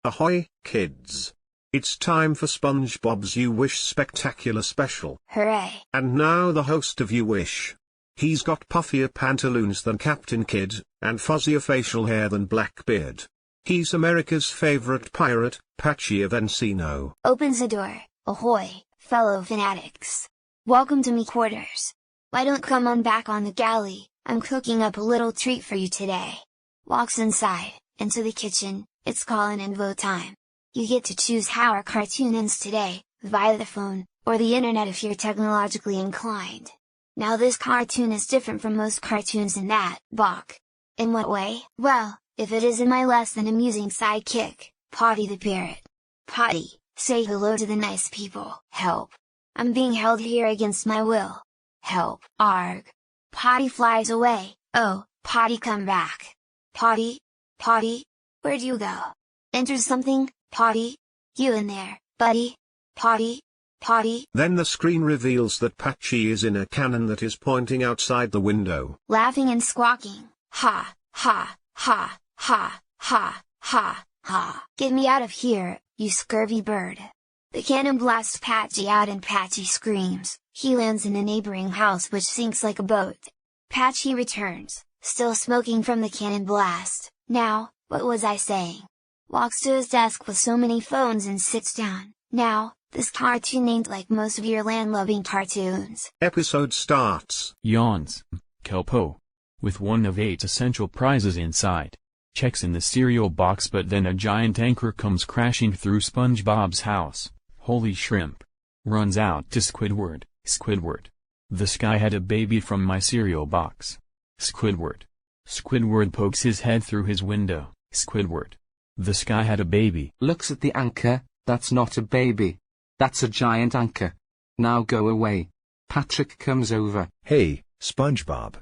Ahoy, kids! It's time for SpongeBob's You Wish Spectacular Special. Hooray! And now the host of You Wish. He's got puffier pantaloons than Captain Kidd, and fuzzier facial hair than Blackbeard. He's America's favorite pirate, 𝘃𝗶𝗱𝗲𝗀. Opens the door. Ahoy, fellow fanatics! Welcome to me quarters. Why don't come on back on the galley, I'm cooking up a little treat for you today. Walks inside, into the kitchen, it's call and vote time. You get to choose how our cartoon ends today, via the phone, or the internet if you're technologically inclined. Now this cartoon is different from most cartoons in that, Bach. In what way? Well, if it isn't my less than amusing sidekick, Potty the parrot. Potty, say hello to the nice people. Help! I'm being held here against my will. Help! Arg! Potty flies away. Oh, Potty come back. Potty? Potty? Where'd you go? Enter something, Potty? You in there, buddy? Potty? Potty? Then the screen reveals that 𝘃𝗄𝗄 is in a cannon that is pointing outside the window. Laughing and squawking. Ha, ha, ha, ha, ha, ha, ha. Get me out of here, you scurvy bird. The cannon blasts 𝘃𝗄𝗄 out and 𝘃𝗄𝗄 screams. He lands in a neighboring house which sinks like a boat. 𝘃𝗄𝗄 returns, still smoking from the cannon blast. Now, what was I saying? Walks to his desk with so many phones and sits down. Now, this cartoon ain't like most of your land-loving cartoons. Episode starts. Yawns. 𝘃𝗶𝗱𝗲𝗄. With one of 8 essential prizes inside. Checks in the cereal box, but then a giant anchor comes crashing through SpongeBob's house. Holy shrimp. Runs out to Squidward. Squidward. The sky had a baby from my cereal box. Squidward. Squidward pokes his head through his window. Squidward. The sky had a baby. Looks at the anchor. That's not a baby. That's a giant anchor. Now go away. Patrick comes over. Hey, SpongeBob.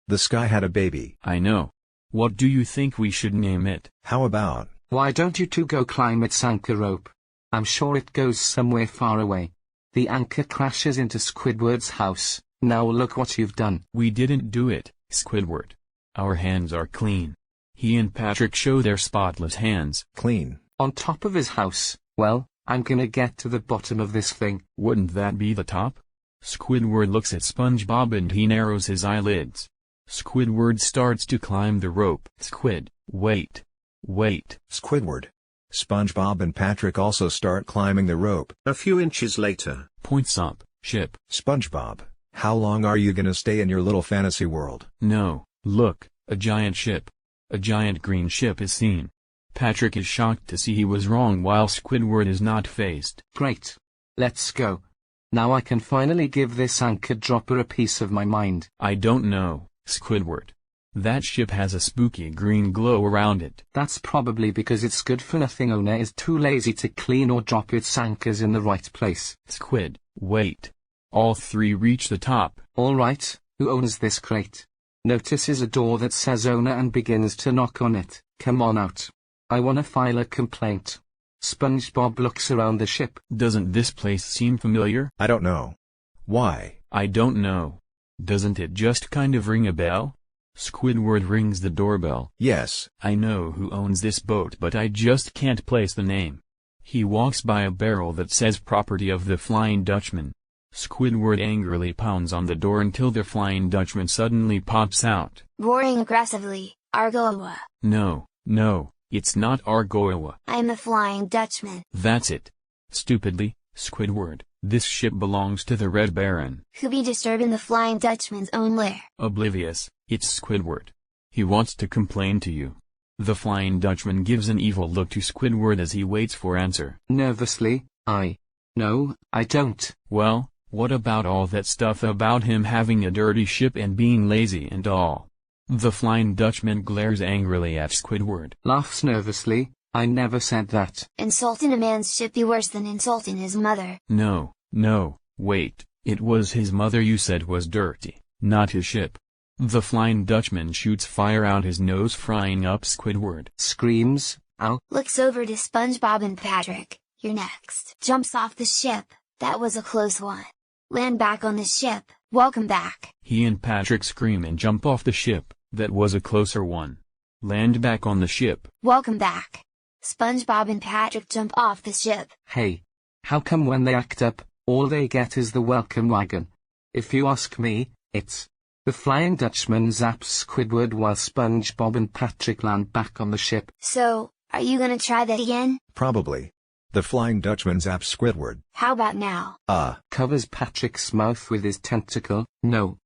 The sky had a baby. I know. What do you think we should name it? How about? Why don't you two go climb its anchor rope? I'm sure it goes somewhere far away. The anchor crashes into Squidward's house. Now look what you've done. We didn't do it, Squidward. Our hands are clean. He and Patrick show their spotless hands. Clean. On top of his house. Well, I'm gonna get to the bottom of this thing. Wouldn't that be the top? Squidward looks at SpongeBob and he narrows his eyelids. Squidward starts to climb the rope. Squid, wait. Wait. Squidward. SpongeBob and Patrick also start climbing the rope. A few inches later. Points up, ship. SpongeBob, how long are you gonna stay in your little fantasy world? No, look, a giant ship. A giant green ship is seen. Patrick is shocked to see he was wrong while Squidward is not phased. Great. Let's go. Now I can finally give this anchor dropper a piece of my mind. I don't know, Squidward. That ship has a spooky green glow around it. That's probably because its good-for-nothing owner is too lazy to clean or drop its anchors in the right place. Squid, wait. All 3 reach the top. All right, who owns this crate? Notices a door that says owner and begins to knock on it. Come on out. I wanna file a complaint. SpongeBob looks around the ship. Doesn't this place seem familiar? I don't know. Why? I don't know. Doesn't it just kind of ring a bell? Squidward rings the doorbell. Yes. I know who owns this boat, but I just can't place the name. He walks by a barrel that says property of the Flying Dutchman. Squidward angrily pounds on the door until the Flying Dutchman suddenly pops out. Roaring aggressively, Argoa. No, no, it's not Argoa. I'm the Flying Dutchman. That's it. Stupidly, Squidward, this ship belongs to the Red Baron. Who be disturbing the Flying Dutchman's own lair? Oblivious, it's Squidward. He wants to complain to you. The Flying Dutchman gives an evil look to Squidward as he waits for answer. Nervously, No, I don't. Well, what about all that stuff about him having a dirty ship and being lazy and all? The Flying Dutchman glares angrily at Squidward. Laughs nervously. I never said that. Insulting a man's ship be worse than insulting his mother. No, no, wait, it was his mother you said was dirty, not his ship. The Flying Dutchman shoots fire out his nose, frying up Squidward. Screams, ow. Looks over to SpongeBob and Patrick. You're next. Jumps off the ship. That was a close one. Land back on the ship. Welcome back. He and Patrick scream and jump off the ship. That was a closer one. Land back on the ship. Welcome back. SpongeBob and Patrick jump off the ship. Hey. How come when they act up, all they get is the welcome wagon? If you ask me, it's the Flying Dutchman zaps Squidward while SpongeBob and Patrick land back on the ship. So, are you gonna try that again? Probably. The Flying Dutchman zaps Squidward. How about now? Covers Patrick's mouth with his tentacle. No,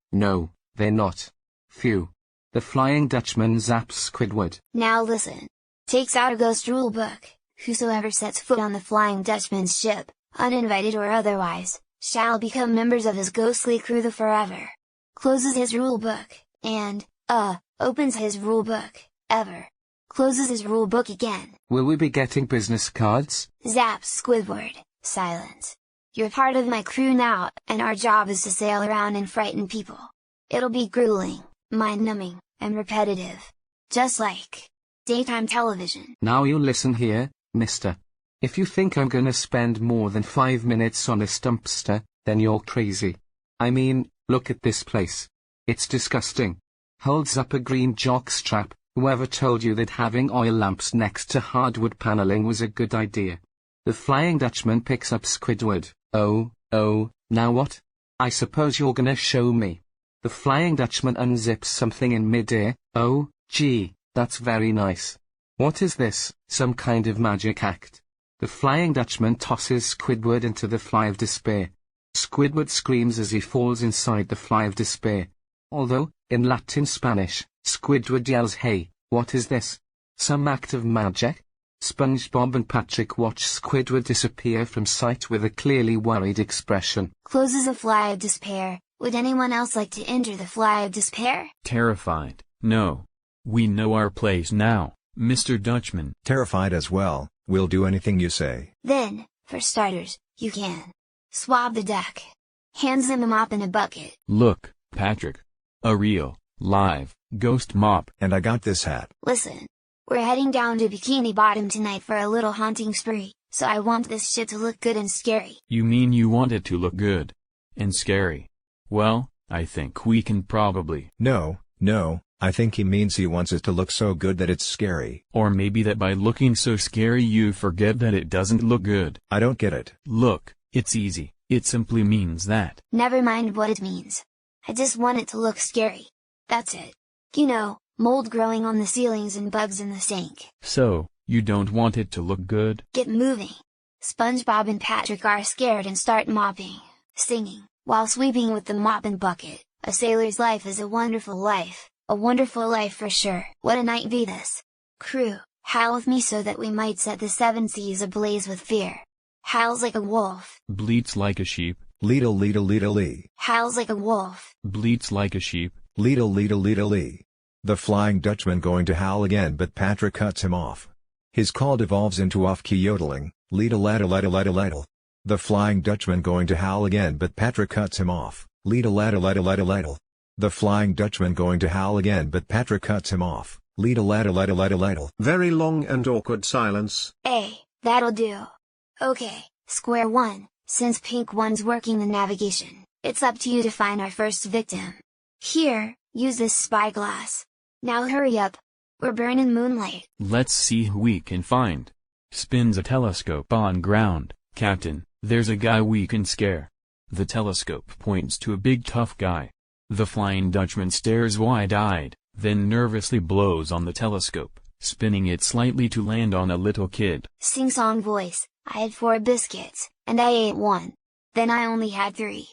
they're not. Phew. The Flying Dutchman zaps Squidward. Now listen. Takes out a ghost rulebook. Whosoever sets foot on the Flying Dutchman's ship, uninvited or otherwise, shall become members of his ghostly crew the forever. Closes his rulebook, and, opens his rulebook, ever. Closes his rulebook again. Will we be getting business cards? Zaps Squidward, silence. You're part of my crew now, and our job is to sail around and frighten people. It'll be grueling, mind-numbing, and repetitive. Just like daytime television. Now you listen here, mister. If you think I'm gonna spend more than 5 minutes on a stumpster, then you're crazy. I mean, look at this place. It's disgusting. Holds up a green jockstrap. Whoever told you that having oil lamps next to hardwood paneling was a good idea? The Flying Dutchman picks up Squidward. Oh, now what? I suppose you're gonna show me. The Flying Dutchman unzips something in mid-air. Oh, gee, that's very nice. What is this, some kind of magic act? The Flying Dutchman tosses Squidward into the Fly of Despair. Squidward screams as he falls inside the Fly of Despair. Although, in Latin Spanish, Squidward yells, "Hey, what is this? Some act of magic?" SpongeBob and Patrick watch Squidward disappear from sight with a clearly worried expression. Closes a Fly of Despair. Would anyone else like to enter the Fly of Despair? Terrified. No. We know our place now, Mr. Dutchman. Terrified as well. We'll do anything you say. Then, for starters, you can swab the duck. Hands him a mop and a bucket. Look, Patrick. A real, live, ghost mop. And I got this hat. Listen. We're heading down to Bikini Bottom tonight for a little haunting spree, so I want this shit to look good and scary. You mean you want it to look good and scary? Well, I think we can probably. No, I think he means he wants it to look so good that it's scary. Or maybe that by looking so scary you forget that it doesn't look good. I don't get it. Look, it's easy. It simply means that. Never mind what it means. I just want it to look scary. That's it. You know, mold growing on the ceilings and bugs in the sink. So, you don't want it to look good? Get moving. SpongeBob and Patrick are scared and start mopping, singing, while sweeping with the mop and bucket. A sailor's life is a wonderful life. A wonderful life for sure. What a night be this. Crew, howl with me so that we might set the 7 seas ablaze with fear. Howls like a wolf. Bleats like a sheep. Leedle leedle leedle lee. Howls like a wolf. Bleats like a sheep. Leedle leedle leedle lee. The Flying Dutchman going to howl again, but Patrick cuts him off. His call devolves into off-key yodeling. Leedle laddle laddle laddle laddle. The Flying Dutchman going to howl again, but Patrick cuts him off. Leedle laddle laddle laddle laddle. The Flying Dutchman going to howl again, but Patrick cuts him off. Leedle laddle laddle laddle laddle. Very long and awkward silence. That'll do. Okay, Square One, since Pink One's working the navigation, it's up to you to find our first victim. Here, use this spyglass. Now hurry up. We're burning moonlight. Let's see who we can find. Spins a telescope on ground. Captain, there's a guy we can scare. The telescope points to a big tough guy. The Flying Dutchman stares wide-eyed, then nervously blows on the telescope, spinning it slightly to land on a little kid. Sing-song voice, I had 4 biscuits, and I ate 1. Then I only had 3.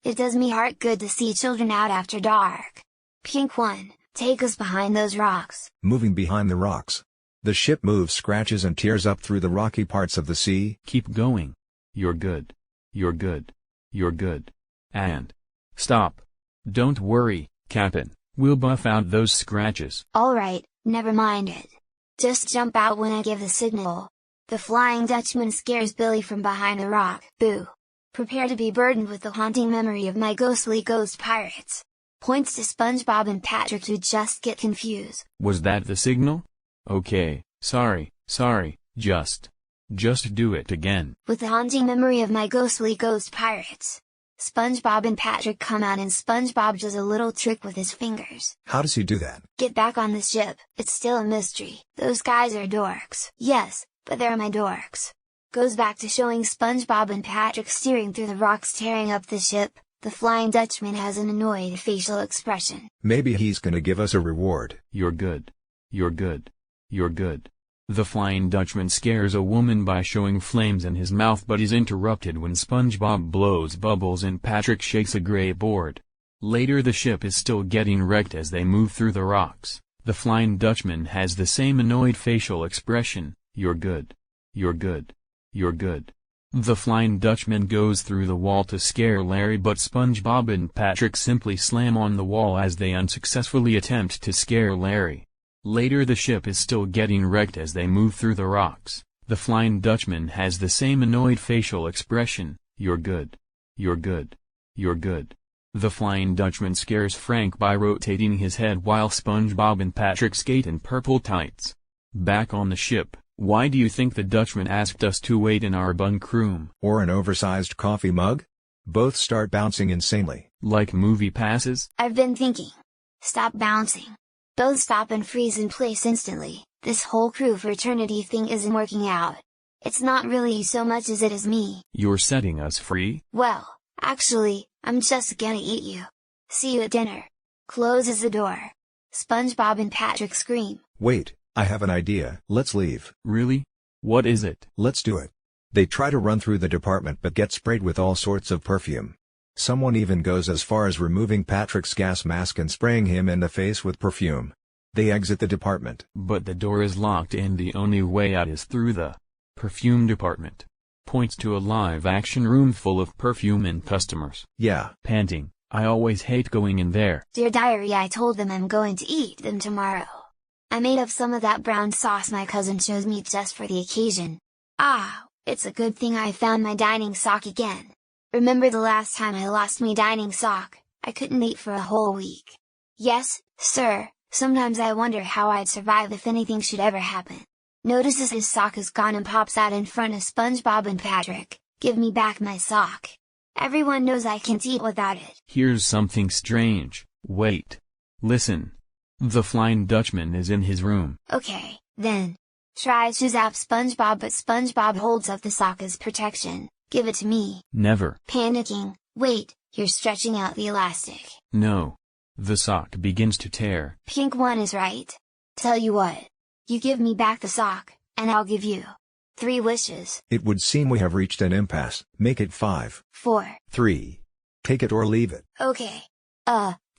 It does me heart good to see children out after dark. Pink One, take us behind those rocks. Moving behind the rocks. The ship moves, scratches and tears up through the rocky parts of the sea. Keep going. You're good. You're good. You're good. And stop. Don't worry, Captain, we'll buff out those scratches. Alright, never mind it. Just jump out when I give the signal. The Flying Dutchman scares Billy from behind a rock. Boo! Prepare to be burdened with the haunting memory of my ghostly ghost pirates. Points to SpongeBob and Patrick who just get confused. Was that the signal? Okay, sorry, just do it again. With the haunting memory of my ghostly ghost pirates. SpongeBob and Patrick come out and SpongeBob does a little trick with his fingers. How does he do that? Get back on the ship, it's still a mystery. Those guys are dorks. Yes, but they're my dorks. Goes back to showing SpongeBob and Patrick steering through the rocks tearing up the ship. The Flying Dutchman has an annoyed facial expression. Maybe he's gonna give us a reward. You're good. You're good. You're good. The Flying Dutchman scares a woman by showing flames in his mouth but is interrupted when SpongeBob blows bubbles and Patrick shakes a gray board. Later the ship is still getting wrecked as they move through the rocks. The Flying Dutchman has the same annoyed facial expression. You're good. You're good. You're good. The Flying Dutchman goes through the wall to scare Larry but SpongeBob and Patrick simply slam on the wall as they unsuccessfully attempt to scare Larry. Later the ship is still getting wrecked as they move through the rocks. The Flying Dutchman has the same annoyed facial expression. You're good. You're good. You're good. The Flying Dutchman scares Frank by rotating his head while SpongeBob and Patrick skate in purple tights. Back on the ship, why do you think the Dutchman asked us to wait in our bunk room? Or an oversized coffee mug? Both start bouncing insanely. Like movie passes? I've been thinking. Stop bouncing. Both stop and freeze in place instantly. This whole crew fraternity thing isn't working out. It's not really you so much as it is me. You're setting us free? Well, actually, I'm just gonna eat you. See you at dinner. Closes the door. SpongeBob and Patrick scream. Wait, I have an idea. Let's leave. Really? What is it? Let's do it. They try to run through the department but get sprayed with all sorts of perfume. Someone even goes as far as removing Patrick's gas mask and spraying him in the face with perfume. They exit the department. But the door is locked and the only way out is through the perfume department. Points to a live-action room full of perfume and customers. Yeah. Panting, I always hate going in there. Dear diary, I told them I'm going to eat them tomorrow. I made up some of that brown sauce my cousin chose me just for the occasion. Ah, it's a good thing I found my dining sock again. Remember the last time I lost my dining sock? I couldn't eat for a whole week. Yes, sir, sometimes I wonder how I'd survive if anything should ever happen. Notices his sock is gone and pops out in front of SpongeBob and Patrick. Give me back my sock. Everyone knows I can't eat without it. Here's something strange. Wait. Listen. The Flying Dutchman is in his room. Okay, then. Tries to zap SpongeBob but SpongeBob holds up the sock as protection. Give it to me. Never. Panicking, wait, you're stretching out the elastic. No. The sock begins to tear. Pink one is right. Tell you what. You give me back the sock, and I'll give you 3 wishes. It would seem we have reached an impasse. Make it 5. 4. 3. Take it or leave it. Okay.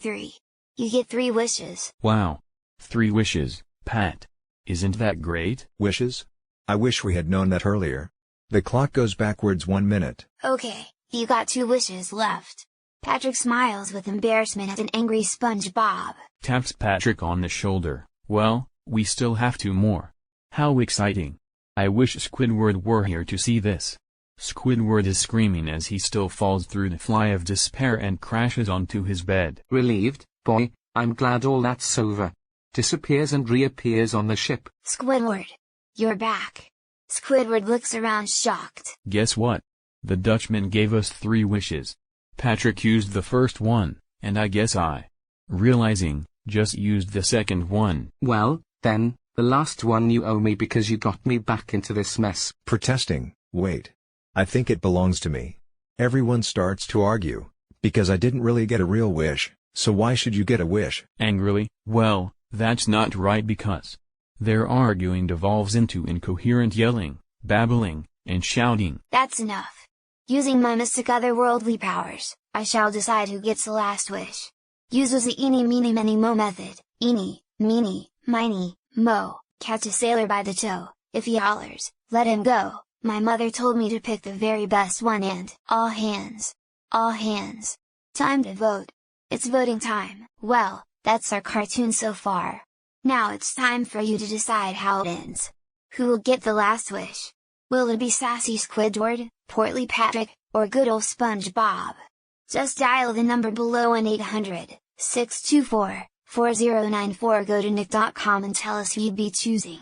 3. You get 3 wishes. Wow. 3 wishes, Pat. Isn't that great? Wishes? I wish we had known that earlier. The clock goes backwards 1 minute. Okay, you got 2 wishes left. Patrick smiles with embarrassment at an angry SpongeBob. Taps Patrick on the shoulder. Well, we still have 2 more. How exciting. I wish Squidward were here to see this. Squidward is screaming as he still falls through the fly of despair and crashes onto his bed. Relieved, boy, I'm glad all that's over. Disappears and reappears on the ship. Squidward. You're back. Squidward looks around shocked. Guess what? The Dutchman gave us 3 wishes. Patrick used the first one, and I guess I, realizing, just used the second one. Well, then, the last one you owe me because you got me back into this mess. Protesting, wait. I think it belongs to me. Everyone starts to argue, because I didn't really get a real wish, so why should you get a wish? Angrily, well, that's not right because their arguing devolves into incoherent yelling, babbling, and shouting. That's enough. Using my mystic otherworldly powers, I shall decide who gets the last wish. Uses the eeny meeny miny mo method. Eeny, meeny, miny, mo. Catch a sailor by the toe. If he hollers, let him go. My mother told me to pick the very best one and all hands. All hands. Time to vote. It's voting time. Well, that's our cartoon so far. Now it's time for you to decide how it ends. Who will get the last wish? Will it be sassy Squidward, portly Patrick, or good ol' SpongeBob? Just dial the number below 1-800-624-4094. Go to nick.com and tell us who you'd be choosing.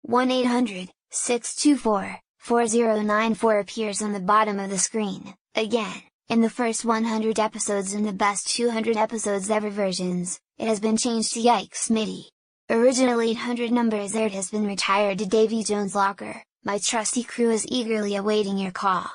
1-800-624-4094 appears on the bottom of the screen. Again, In the first 100 episodes and the best 200 episodes ever versions, it has been changed to 𝘃𝗶𝗴𝗀𝗃. Original 800 number is aired has been retired to Davy Jones' locker. My trusty crew is eagerly awaiting your call.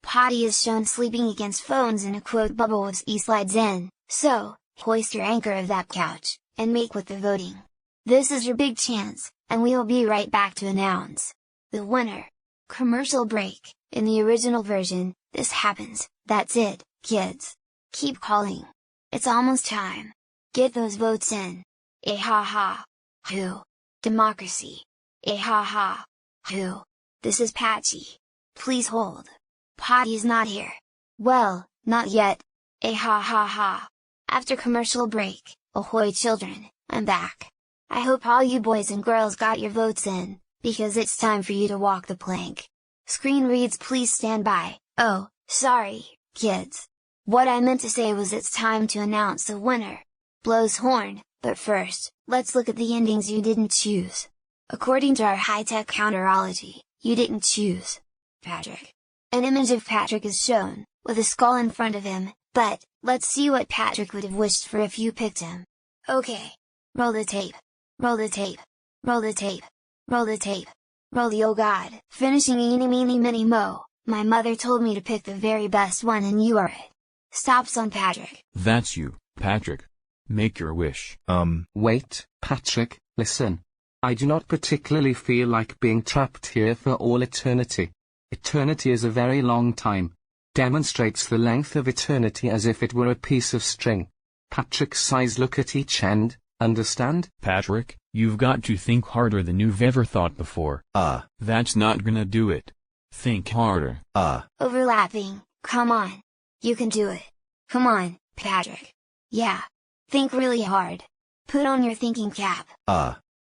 𝘃𝗶𝗴𝗀𝗃 is shown sleeping against phones in a quote bubble with 𝘃 slides in, so, hoist your anchor of that couch, and make with the voting. This is your big chance, and we will be right back to announce the winner. Commercial break. In the original version, this happens, that's it, kids. Keep calling. It's almost time. Get those votes in. 𝘁𝗴𝗀𝗃𝗃𝗀𝗃. Democracy. 𝘁𝗴𝗃𝗃𝗃𝗃. This is 𝘃𝗴𝗃𝗃𝗃. Please hold. 𝘃𝗃𝗃's not here. Well, not yet. 𝘁𝗴𝗃𝗃𝗃𝗃. After commercial break, ahoy children, I'm back. I hope all you boys and girls got your votes in, because it's time for you to walk the plank. Screen reads please stand by. Oh, sorry, kids. What I meant to say was it's time to announce the winner. Blows horn, but first, let's look at the endings you didn't choose. According to our high-tech counterology, you didn't choose Patrick. An image of Patrick is shown, with a skull in front of him, but, let's see what Patrick would have wished for if you picked him. Okay. Roll the tape. Roll the tape. Roll the tape. Roll the tape. Roll the oh god. Finishing eeny meeny miny mo, my mother told me to pick the very best one and you are it. Stops on Patrick. That's you, Patrick. Make your wish. Wait, Patrick, listen. I do not particularly feel like being trapped here for all eternity. Eternity is a very long time. Demonstrates the length of eternity as if it were a piece of string. Patrick's sighs look at each end, understand? Patrick, you've got to think harder than you've ever thought before. That's not gonna do it. Think harder. Overlapping, come on. You can do it. Come on, Patrick. Yeah. Think really hard. Put on your thinking cap.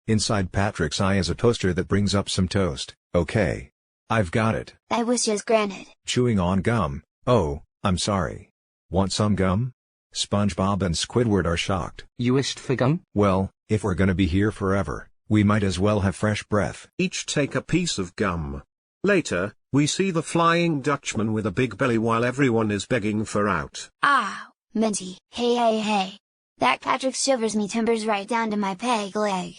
Inside Patrick's eye is a toaster that brings up some toast. Okay. I've got it. Thy wish is granted. Chewing on gum. Oh, I'm sorry. Want some gum? SpongeBob and Squidward are shocked. You wished for gum? Well, if we're gonna be here forever, we might as well have fresh breath. Each take a piece of gum. Later, we see the Flying Dutchman with a big belly while everyone is begging for out. Ah, minty. Hey. That Patrick shivers me timbers right down to my peg leg.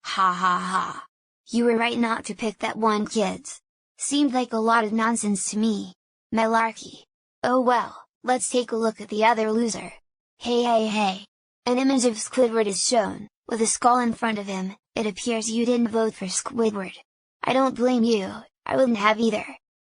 Ha ha ha. You were right not to pick that one, kids. Seemed like a lot of nonsense to me. Malarkey. Oh well, let's take a look at the other loser. Hey. An image of Squidward is shown, with a skull in front of him. It appears you didn't vote for Squidward. I don't blame you, I wouldn't have either.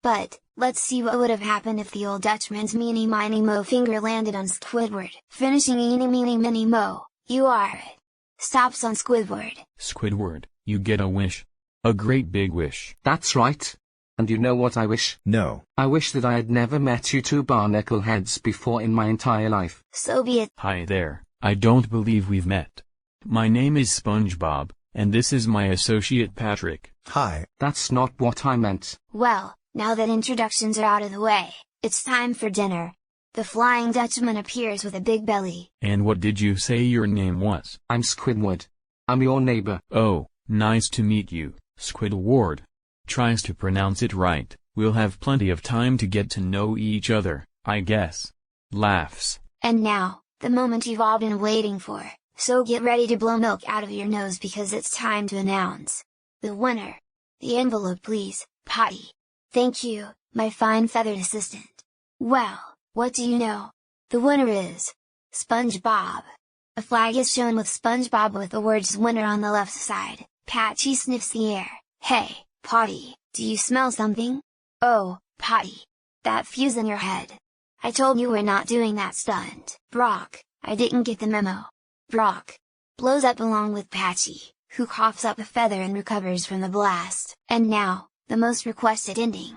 But, let's see what would have happened if the old Dutchman's meeny miny mo finger landed on Squidward. Finishing eeny meeny miny mo, you are it. Stops on Squidward. Squidward, you get a wish. A great big wish. That's right. And you know what I wish? No. I wish that I had never met you two barnacle heads before in my entire life. So be it. Hi there, I don't believe we've met. My name is SpongeBob, and this is my associate Patrick. Hi. That's not what I meant. Well, now that introductions are out of the way, it's time for dinner. The Flying Dutchman appears with a big belly. And what did you say your name was? I'm Squidward. I'm your neighbor. Oh, nice to meet you, Squidward. Tries to pronounce it right. We'll have plenty of time to get to know each other, I guess. Laughs. And now, the moment you've all been waiting for, so get ready to blow milk out of your nose because it's time to announce the winner. The envelope please, Potty. Thank you, my fine feathered assistant. Well, what do you know? The winner is SpongeBob. A flag is shown with SpongeBob with the words winner on the left side. 𝘃𝗃𝗃𝗃𝗃 sniffs the air. Hey, Potty, do you smell something? Oh, Potty. That fuse in your head. I told you we're not doing that stunt. Brock, I didn't get the memo. Brock blows up along with 𝘃𝗃𝗃𝗃𝗃, who coughs up a feather and recovers from the blast. And now, the most requested ending.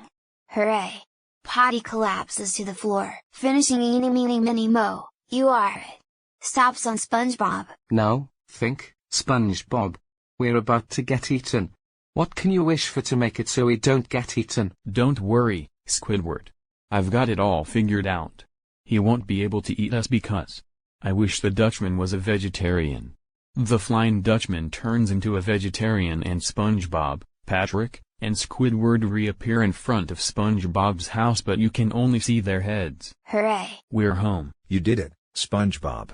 Hooray! Potty collapses to the floor. Finishing eeny meeny miny mo, you are it. Stops on SpongeBob. Now, think, SpongeBob. We're about to get eaten. What can you wish for to make it so we don't get eaten? Don't worry, Squidward. I've got it all figured out. He won't be able to eat us because I wish the Dutchman was a vegetarian. The Flying Dutchman turns into a vegetarian and SpongeBob, Patrick, and Squidward reappear in front of SpongeBob's house, but you can only see their heads. Hooray! We're home. You did it, SpongeBob.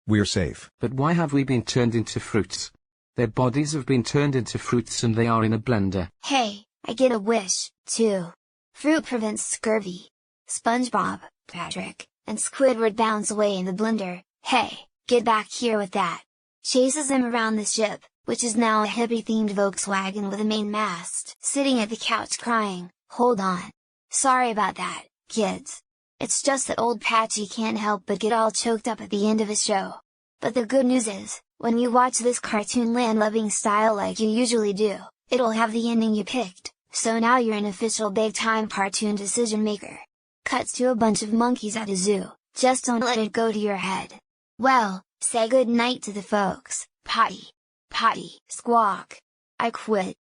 We're safe. But why have we been turned into fruits? Their bodies have been turned into fruits and they are in a blender. Hey, I get a wish, too. Fruit prevents scurvy. SpongeBob, Patrick, and Squidward bounce away in the blender. Hey, get back here with that. Chases him around the ship, which is now a hippie-themed Volkswagen with a main mast, sitting at the couch crying, "Hold on. Sorry about that, kids. It's just that old Patchy can't help but get all choked up at the end of his show. But the good news is, when you watch this cartoon land-loving style like you usually do, it'll have the ending you picked, so now you're an official big-time cartoon decision-maker." Cuts to a bunch of monkeys at a zoo. Just don't let it go to your head. Well, say good night to the folks. Potty. Potty. Squawk. I quit.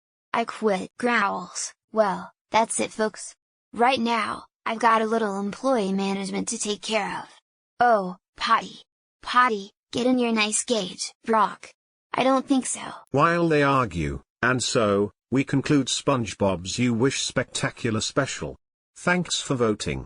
Growls. Well, that's it, folks. Right now, I've got a little employee management to take care of. Oh, Potty. Potty, get in your nice gauge, Brock. I don't think so. While they argue, and so, we conclude SpongeBob's You Wish Spectacular Special. Thanks for voting.